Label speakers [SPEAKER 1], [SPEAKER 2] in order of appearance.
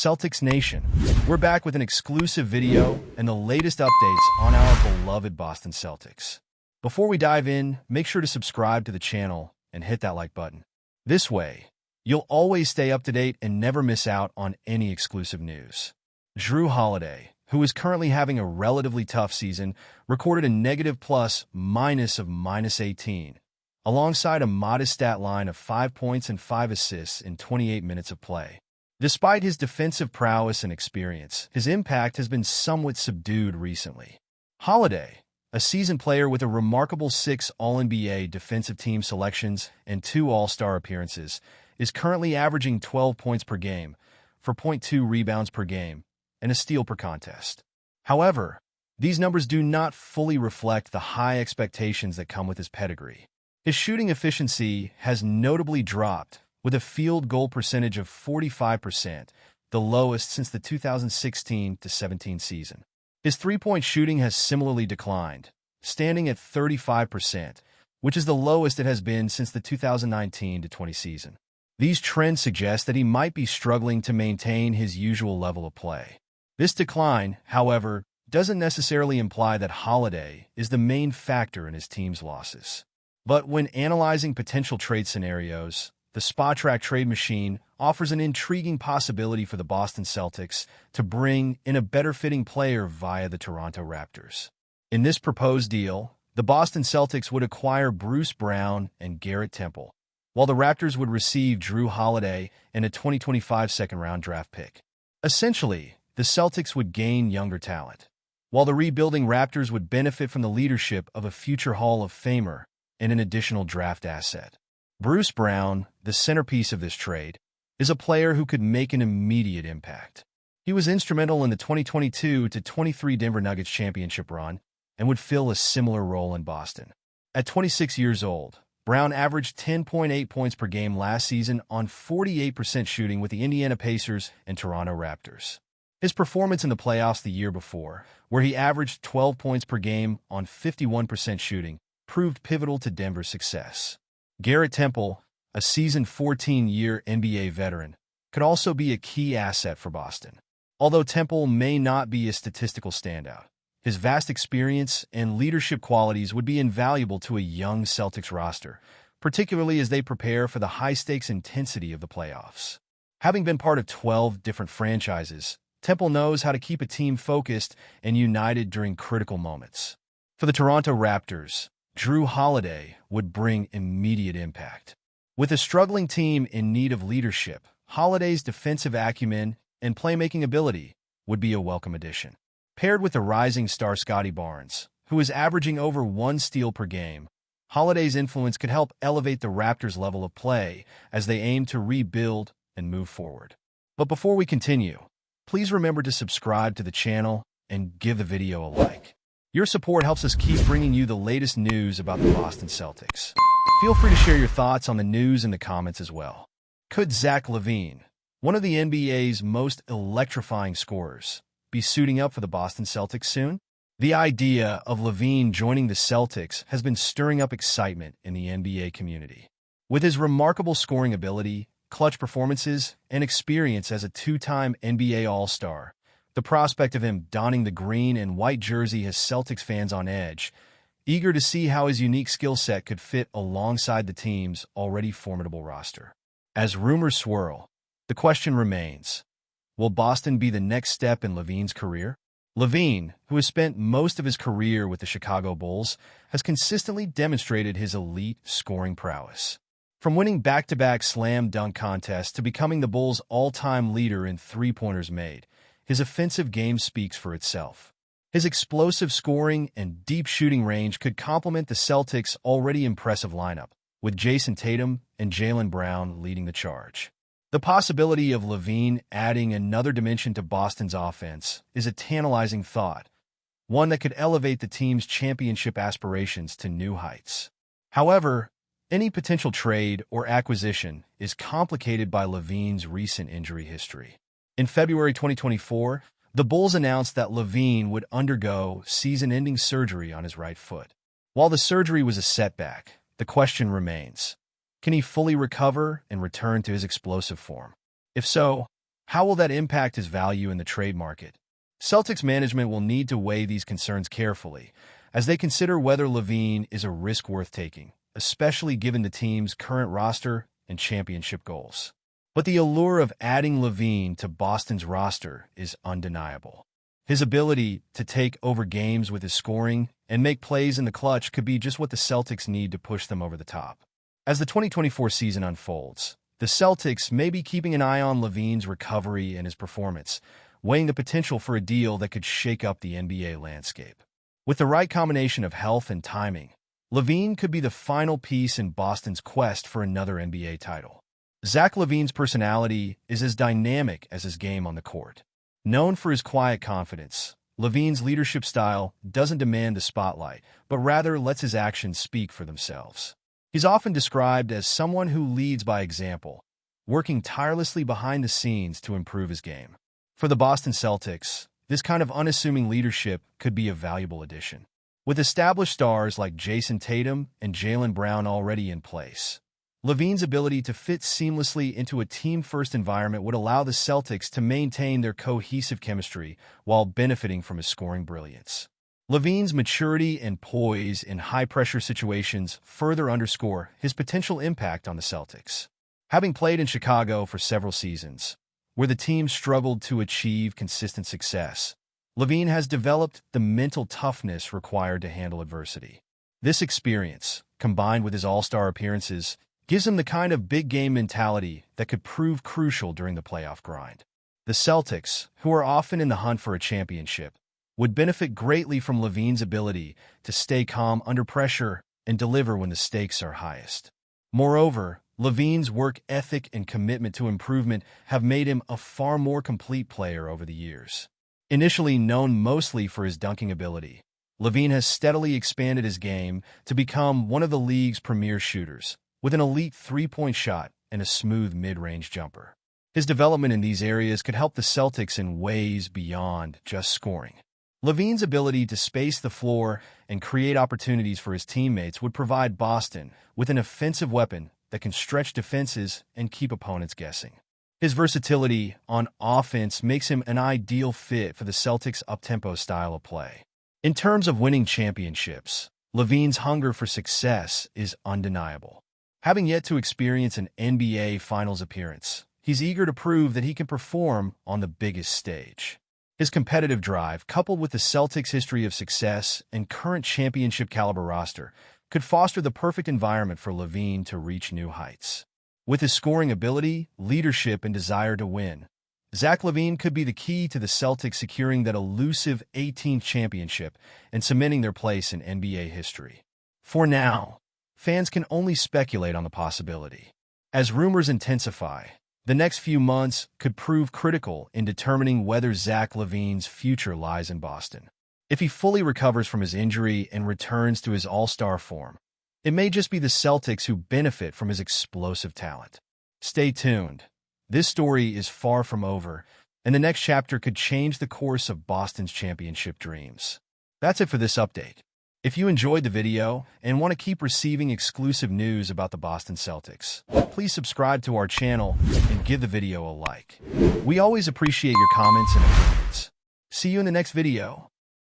[SPEAKER 1] Celtics Nation. We're back with an exclusive video and the latest updates on our beloved Boston Celtics. Before we dive in, make sure to subscribe to the channel and hit that like button. This way, you'll always stay up to date and never miss out on any exclusive news. Jrue Holiday, who is currently having a relatively tough season, recorded a negative plus-minus of -18, alongside a modest stat line of 5 points and 5 assists in 28 minutes of play. Despite his defensive prowess and experience, his impact has been somewhat subdued recently. Holiday, a seasoned player with a remarkable 6 All-NBA defensive team selections and 2 All-Star appearances, is currently averaging 12 points per game, for 0.2 rebounds per game, and a steal per contest. However, these numbers do not fully reflect the high expectations that come with his pedigree. His shooting efficiency has notably dropped, with a field goal percentage of 45%, the lowest since the 2016-17 season. His three-point shooting has similarly declined, standing at 35%, which is the lowest it has been since the 2019-20 season. These trends suggest that he might be struggling to maintain his usual level of play. This decline, however, doesn't necessarily imply that Holiday is the main factor in his team's losses. But when analyzing potential trade scenarios, the Spotrac trade machine offers an intriguing possibility for the Boston Celtics to bring in a better-fitting player via the Toronto Raptors. In this proposed deal, the Boston Celtics would acquire Bruce Brown and Garrett Temple, while the Raptors would receive Jrue Holiday and a 2025 second-round draft pick. Essentially, the Celtics would gain younger talent, while the rebuilding Raptors would benefit from the leadership of a future Hall of Famer and an additional draft asset. Bruce Brown, the centerpiece of this trade, is a player who could make an immediate impact. He was instrumental in the 2022-23 Denver Nuggets championship run and would fill a similar role in Boston. At 26 years old, Brown averaged 10.8 points per game last season on 48% shooting with the Indiana Pacers and Toronto Raptors. His performance in the playoffs the year before, where he averaged 12 points per game on 51% shooting, proved pivotal to Denver's success. Garrett Temple, a seasoned 14-year NBA veteran, could also be a key asset for Boston. Although Temple may not be a statistical standout, his vast experience and leadership qualities would be invaluable to a young Celtics roster, particularly as they prepare for the high-stakes intensity of the playoffs. Having been part of 12 different franchises, Temple knows how to keep a team focused and united during critical moments. For the Toronto Raptors, Jrue Holiday would bring immediate impact. With a struggling team in need of leadership, Holiday's defensive acumen and playmaking ability would be a welcome addition. Paired with the rising star Scotty Barnes, who is averaging over 1 steal per game, Holiday's influence could help elevate the Raptors' level of play as they aim to rebuild and move forward. But before we continue, please remember to subscribe to the channel and give the video a like. Your support helps us keep bringing you the latest news about the Boston Celtics. Feel free to share your thoughts on the news in the comments as well. Could Zach LaVINE, one of the NBA's most electrifying scorers, be suiting up for the Boston Celtics soon? The idea of LaVINE joining the Celtics has been stirring up excitement in the NBA community. With his remarkable scoring ability, clutch performances, and experience as a 2-time NBA All-Star, the prospect of him donning the green and white jersey has Celtics fans on edge, eager to see how his unique skill set could fit alongside the team's already formidable roster. As rumors swirl, the question remains, will Boston be the next step in LaVINE's career? LaVINE, who has spent most of his career with the Chicago Bulls, has consistently demonstrated his elite scoring prowess. From winning back-to-back slam dunk contests to becoming the Bulls' all-time leader in three-pointers made, his offensive game speaks for itself. His explosive scoring and deep shooting range could complement the Celtics' already impressive lineup, with Jason Tatum and Jaylen Brown leading the charge. The possibility of LaVINE adding another dimension to Boston's offense is a tantalizing thought, one that could elevate the team's championship aspirations to new heights. However, any potential trade or acquisition is complicated by LaVINE's recent injury history. In February 2024, the Bulls announced that LaVINE would undergo season-ending surgery on his right foot. While the surgery was a setback, the question remains, can he fully recover and return to his explosive form? If so, How will that impact his value in the trade market? Celtics management will need to weigh these concerns carefully as they consider whether LaVINE is a risk worth taking, especially given the team's current roster and championship goals. But the allure of adding LaVINE to Boston's roster is undeniable. His ability to take over games with his scoring and make plays in the clutch could be just what the Celtics need to push them over the top. As the 2024 season unfolds, the Celtics may be keeping an eye on LaVINE's recovery and his performance, weighing the potential for a deal that could shake up the NBA landscape. With the right combination of health and timing, LaVINE could be the final piece in Boston's quest for another NBA title. Zach LaVINE's personality is as dynamic as his game on the court. Known for his quiet confidence, LaVINE's leadership style doesn't demand the spotlight, but rather lets his actions speak for themselves. He's often described as someone who leads by example, working tirelessly behind the scenes to improve his game. For the Boston Celtics, this kind of unassuming leadership could be a valuable addition. With established stars like Jason Tatum and Jaylen Brown already in place, LaVINE's ability to fit seamlessly into a team-first environment would allow the Celtics to maintain their cohesive chemistry while benefiting from his scoring brilliance. LaVINE's maturity and poise in high-pressure situations further underscore his potential impact on the Celtics. Having played in Chicago for several seasons, where the team struggled to achieve consistent success, LaVINE has developed the mental toughness required to handle adversity. This experience, combined with his all-star appearances, gives him the kind of big-game mentality that could prove crucial during the playoff grind. The Celtics, who are often in the hunt for a championship, would benefit greatly from LaVINE's ability to stay calm under pressure and deliver when the stakes are highest. Moreover, LaVINE's work ethic and commitment to improvement have made him a far more complete player over the years. Initially known mostly for his dunking ability, LaVINE has steadily expanded his game to become one of the league's premier shooters, with an elite three-point shot and a smooth mid-range jumper. His development in these areas could help the Celtics in ways beyond just scoring. LaVINE's ability to space the floor and create opportunities for his teammates would provide Boston with an offensive weapon that can stretch defenses and keep opponents guessing. His versatility on offense makes him an ideal fit for the Celtics' up-tempo style of play. In terms of winning championships, LaVINE's hunger for success is undeniable. Having yet to experience an NBA Finals appearance, he's eager to prove that he can perform on the biggest stage. His competitive drive, coupled with the Celtics' history of success and current championship-caliber roster, could foster the perfect environment for LaVINE to reach new heights. With his scoring ability, leadership, and desire to win, Zach LaVINE could be the key to the Celtics securing that elusive 18th championship and cementing their place in NBA history. For now, fans can only speculate on the possibility. As rumors intensify, the next few months could prove critical in determining whether Zach LaVINE's future lies in Boston. If he fully recovers from his injury and returns to his all-star form, it may just be the Celtics who benefit from his explosive talent. Stay tuned. This story is far from over, and the next chapter could change the course of Boston's championship dreams. That's it for this update. If you enjoyed the video and want to keep receiving exclusive news about the Boston Celtics, please subscribe to our channel and give the video a like. We always appreciate your comments and opinions. See you in the next video.